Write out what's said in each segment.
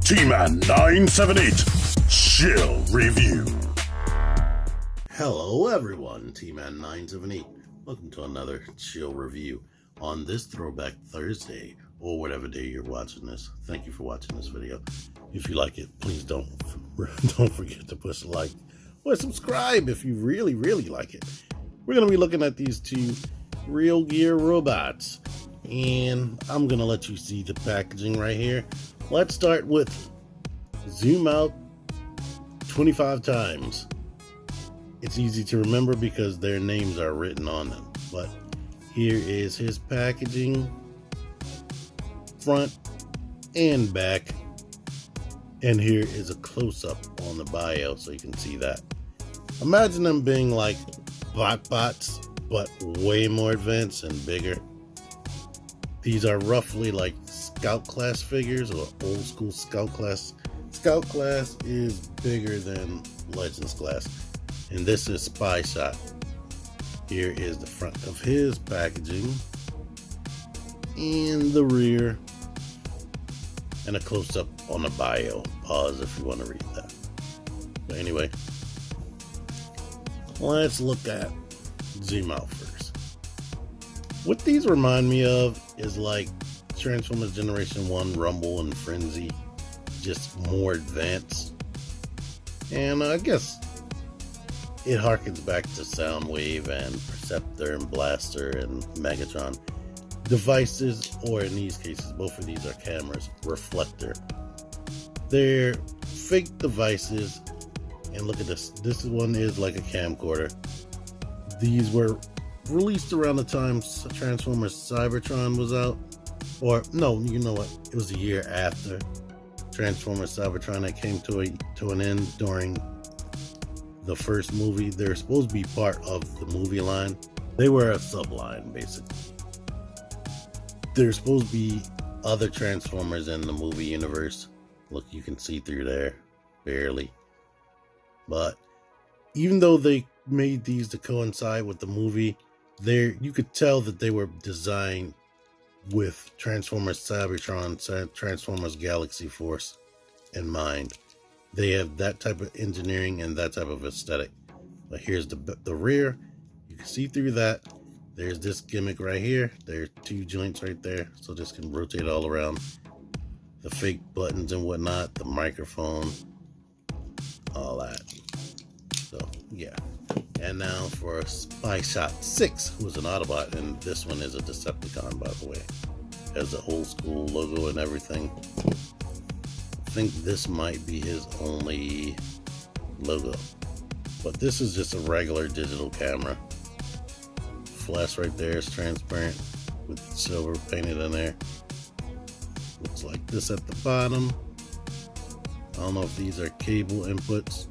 T-Man 978 Chill Review. Hello everyone, T-Man 978. Welcome to another Chill Review on this Throwback Thursday, or whatever day you're watching this. Thank you for watching this video. If you like it, please don't forget to push like or subscribe if you really like it. We're going to be looking at these two Real Gear robots, and I'm going to let you see the packaging right here. Let's start with zoom out 25 times. It's easy to remember because their names are written on them. But here is his packaging, front and back. And here is a close-up on the bio so you can see that. Imagine them being like bots, but way more advanced and bigger. These are roughly like Scout class figures, or old school Scout class. Scout class is bigger than Legends class, and this is Spyshot. Here is the front of his packaging, and the rear, and a close-up on the bio. Pause if you want to read that. But anyway, let's look at zoom out first. What these remind me of is like Transformers Generation 1, Rumble, and Frenzy, just more advanced. And I guess it harkens back to Soundwave and Perceptor and Blaster and Megatron devices, or in these cases, both of these are cameras, Reflector. They're fake devices, and look at this. This one is like a camcorder. These were released around the time Transformers Cybertron was out. Or, no, you know what? It was a year after Transformers Cybertron that came to an end during the first movie. They're supposed to be part of the movie line. They were a subline, basically. There's supposed to be other Transformers in the movie universe. Look, you can see through there, barely. But even though they made these to coincide with the movie, you could tell that they were designed with Transformers Cybertron, Transformers Galaxy Force in mind. They have that type of engineering and that type of aesthetic. But here's the rear. You can see through that. There's this gimmick right here. There's two joints right there, so this can rotate all around. The fake buttons and whatnot, the microphone, all that. So yeah. And now for Spyshot 6, who's an Autobot, and this one is a Decepticon, by the way. Has the old school logo and everything. I think this might be his only logo. But this is just a regular digital camera. Flash right there is transparent with silver painted in there. Looks like this at the bottom. I don't know if these are cable inputs.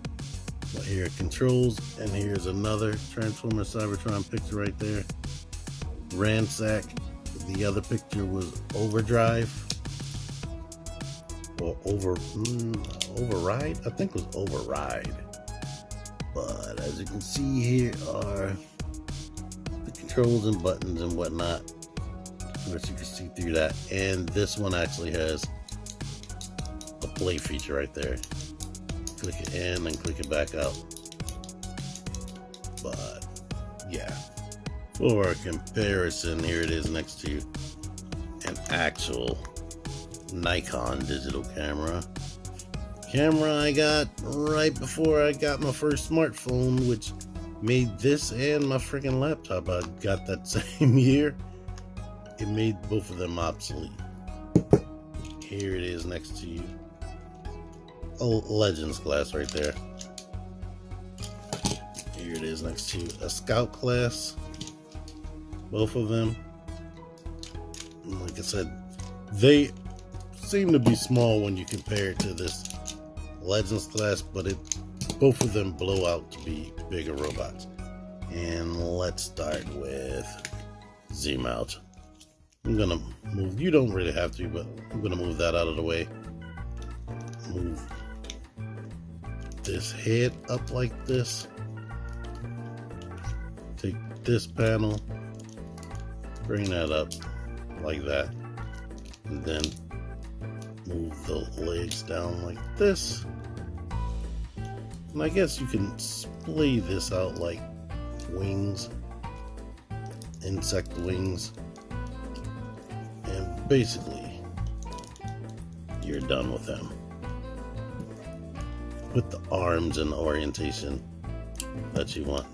But here are controls, and here's another Transformers Cybertron picture right there. Ransack. The other picture was Overdrive. Or Override? I think it was Override. But as you can see, here are the controls and buttons and whatnot. Of course, you can see through that. And this one actually has a play feature right there. Click it in and click it back out. But yeah, for comparison, here it is next to an actual Nikon digital camera I got right before I got my first smartphone, which made this and my freaking laptop I got that same year. It made both of them obsolete. Here it is next to you. Oh, Legends class right there. Here it is next to a Scout class. Both of them. Like I said, they seem to be small when you compare it to this Legends class, but both of them blow out to be bigger robots. And let's start with zoom out. I'm gonna move, you don't really have to, but I'm gonna move that out of the way. Move this head up like this. Take this panel, bring that up like that, and then move the legs down like this. And I guess you can splay this out like wings, insect wings, and basically you're done with him. Put the arms in the orientation that you want,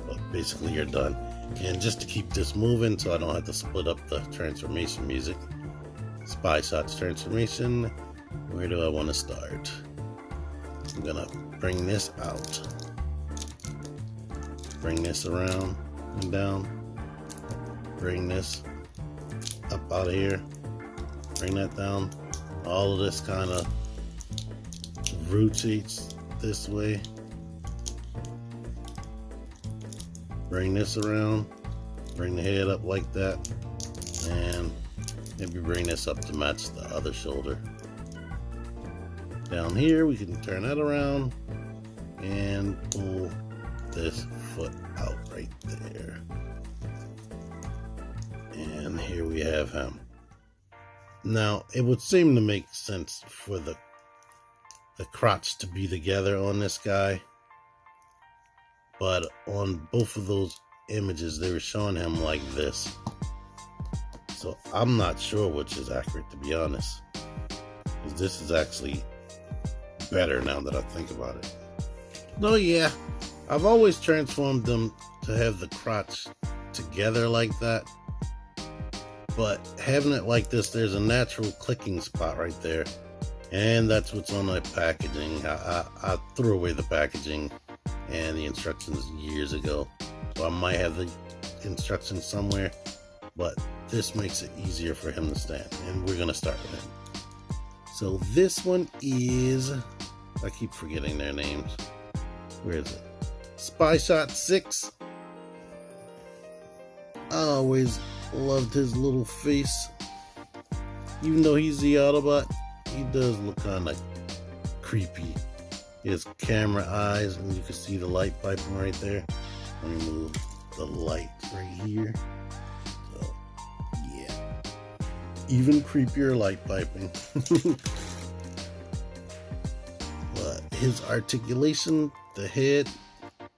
but basically you're done. And just to keep this moving so I don't have to split up the transformation music, Spyshot's transformation, where do I want to start? I'm gonna bring this out, bring this around and down, bring this up out of here, bring that down. All of this kind of rotates this way. Bring this around, bring the head up like that, and maybe bring this up to match the other shoulder. Down here we can turn that around and pull this foot out right there. And here we have him. Now it would seem to make sense for the crotch to be together on this guy, but on both of those images they were showing him like this, so I'm not sure which is accurate, to be honest, because this is actually better now that I think about it. No, yeah, I've always transformed them to have the crotch together like that, but having it like this, there's a natural clicking spot right there, and that's what's on my packaging. I threw away the packaging and the instructions years ago, so I might have the instructions somewhere, but this makes it easier for him to stand, and we're gonna start with him. So this one is, I keep forgetting their names, where is it? Spyshot 6. I always loved his little face, even though he's the Autobot. He does look kind of creepy. He has camera eyes, and you can see the light piping right there. Let me move the light right here. So, yeah. Even creepier light piping. But his articulation, the head,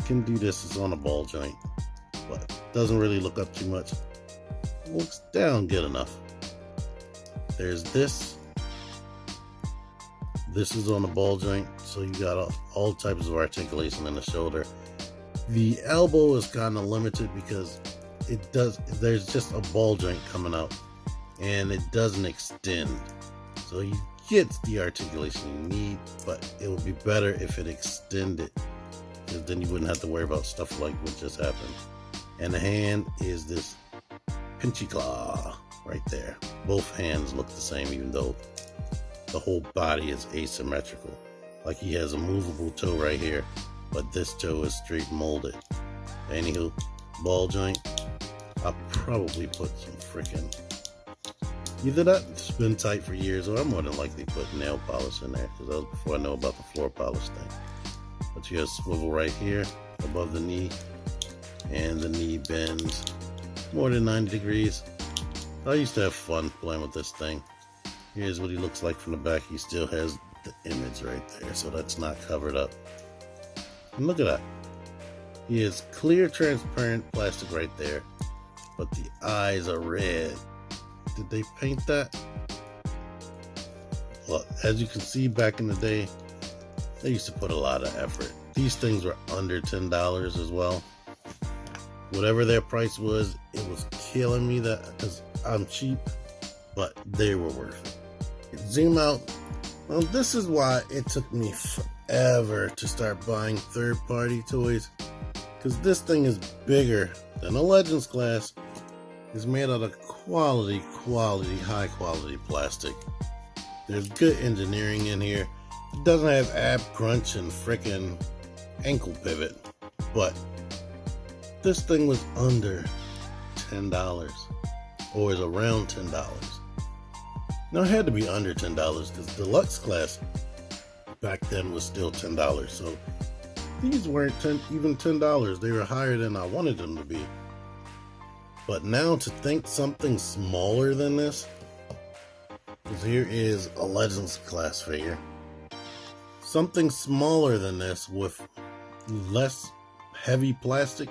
can do this. It's on a ball joint, but doesn't really look up too much. Looks down good enough. There's this. This is on the ball joint, so you got all types of articulation in the shoulder. The elbow is kind of limited because there's just a ball joint coming out, and it doesn't extend. So you get the articulation you need, but it would be better if it extended, because then you wouldn't have to worry about stuff like what just happened. And the hand is this pinchy claw right there. Both hands look the same, even though the whole body is asymmetrical. Like he has a movable toe right here, but this toe is straight molded. Anywho, ball joint, I'll probably put some freaking, either that's been tight for years, or I'm more than likely put nail polish in there, because that was before I know about the floor polish thing. But you have swivel right here above the knee, and the knee bends more than 90 degrees. I used to have fun playing with this thing. Here's what he looks like from the back. He still has the image right there, so that's not covered up. And look at that. He has clear, transparent plastic right there, but the eyes are red. Did they paint that? Well, as you can see, back in the day, they used to put a lot of effort. These things were under $10 as well. Whatever their price was, it was killing me that, because I'm cheap, but they were worth it. Zoom out. Well, this is why it took me forever to start buying third-party toys, because this thing is bigger than a Legends class. It's made out of quality, high-quality plastic. There's good engineering in here. It doesn't have ab crunch and frickin' ankle pivot, but this thing was under $10, or is around $10. Now it had to be under $10, because deluxe class back then was still $10. So these weren't even $10. They were higher than I wanted them to be. But now to think something smaller than this Because here is a Legends class figure. Something smaller than this with less heavy plastic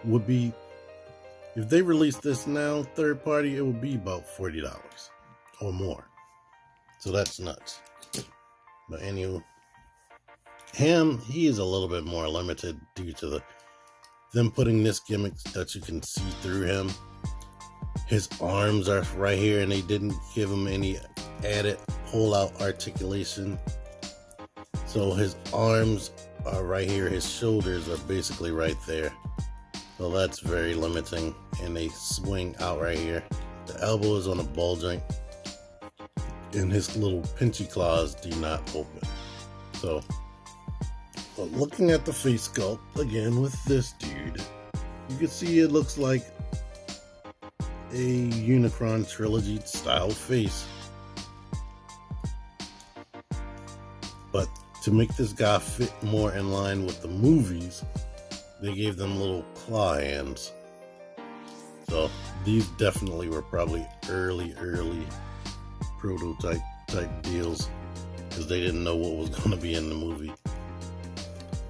would be, if they release this now, third party, it would be about $40 or more. So that's nuts. But anyway, he is a little bit more limited due to them putting this gimmick that you can see through him. His arms are right here, and they didn't give him any added pull-out articulation. So his arms are right here. His shoulders are basically right there. So that's very limiting, and they swing out right here. The elbow is on a ball joint, and his little pinchy claws do not open. So, but looking at the face sculpt again with this dude, you can see it looks like a Unicron trilogy style face. But to make this guy fit more in line with the movies, they gave them little claw hands. So these definitely were probably early prototype type deals, because they didn't know what was going to be in the movie,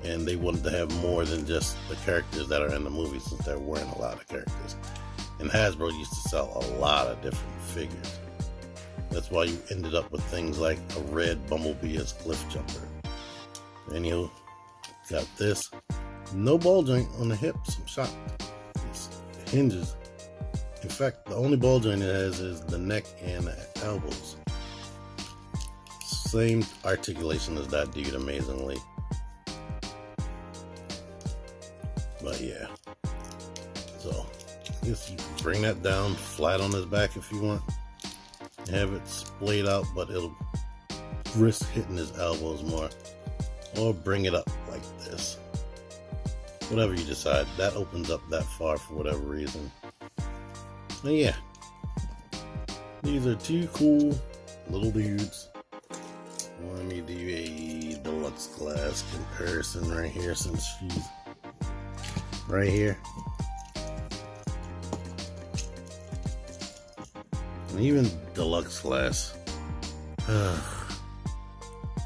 and they wanted to have more than just the characters that are in the movie, since there weren't a lot of characters. And Hasbro used to sell a lot of different figures. That's why you ended up with things like a red Bumblebee as Cliff Jumper. And you got this. No ball joint on the hips. I'm shocked. It hinges. In fact, the only ball joint it has is the neck and the elbows. Same articulation as that dude, amazingly. But yeah. So, I guess you can bring that down flat on his back if you want. Have it splayed out, but it'll risk hitting his elbows more. Or bring it up like this. Whatever you decide. That opens up that far for whatever reason. And yeah. These are two cool little dudes. Let me do a deluxe class comparison right here, since she's right here. And even deluxe class.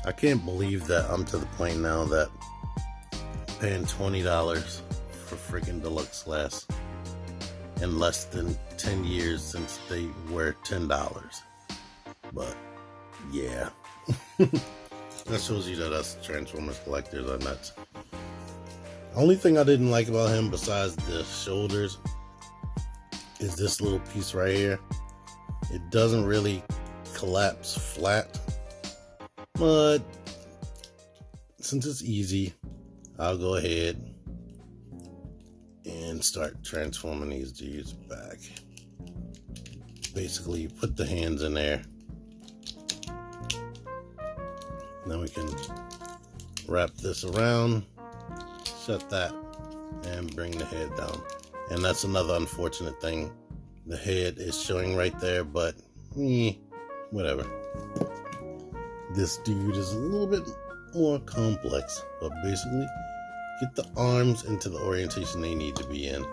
I can't believe that I'm to the point now that I'm paying $20 for freaking deluxe class in less than 10 years since they were $10. But yeah. That shows you that us Transformers collectors are nuts. Only thing I didn't like about him besides the shoulders is this little piece right here. It doesn't really collapse flat, but since it's easy, I'll go ahead and start transforming these dudes back. Basically, you put the hands in there. Then we can wrap this around, shut that, and bring the head down. And that's another unfortunate thing. The head is showing right there, but whatever. This dude is a little bit more complex, but basically, get the arms into the orientation they need to be in.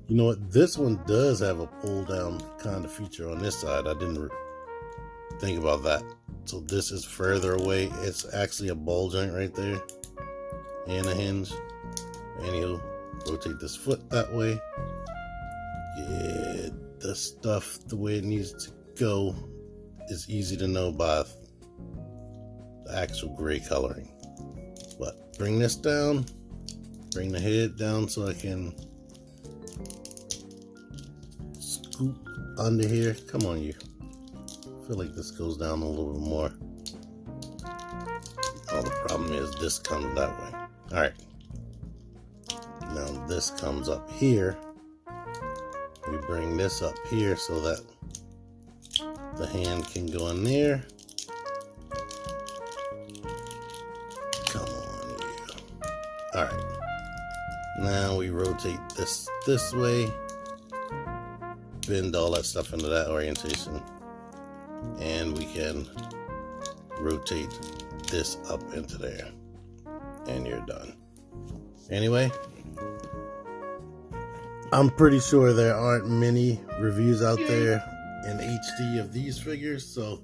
You know what? This one does have a pull down kind of feature on this side. I didn't think about that. So this is further away. It's actually a ball joint right there and a hinge. And you'll rotate this foot that way. Get the stuff the way it needs to go is easy to know by the actual gray coloring. But bring this down, bring the head down so I can scoop under here. Come on, you. I feel like this goes down a little bit more. Oh, the problem is this comes that way. Alright. Now this comes up here. We bring this up here so that the hand can go in there. Come on, you. Alright. Now we rotate this way. Bend all that stuff into that orientation. And we can rotate this up into there. And you're done. Anyway, I'm pretty sure there aren't many reviews out there in HD of these figures, so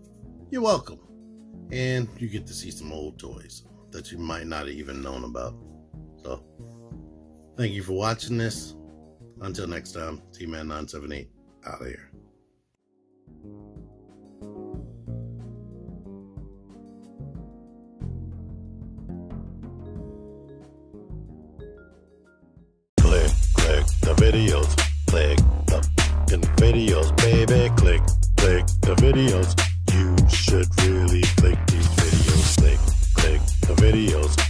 you're welcome. And you get to see some old toys that you might not have even known about. So, thank you for watching this. Until next time, T-Man978 out of here. Click the videos. Click the fucking videos, baby. Click the videos. You should really click these videos. Click the videos.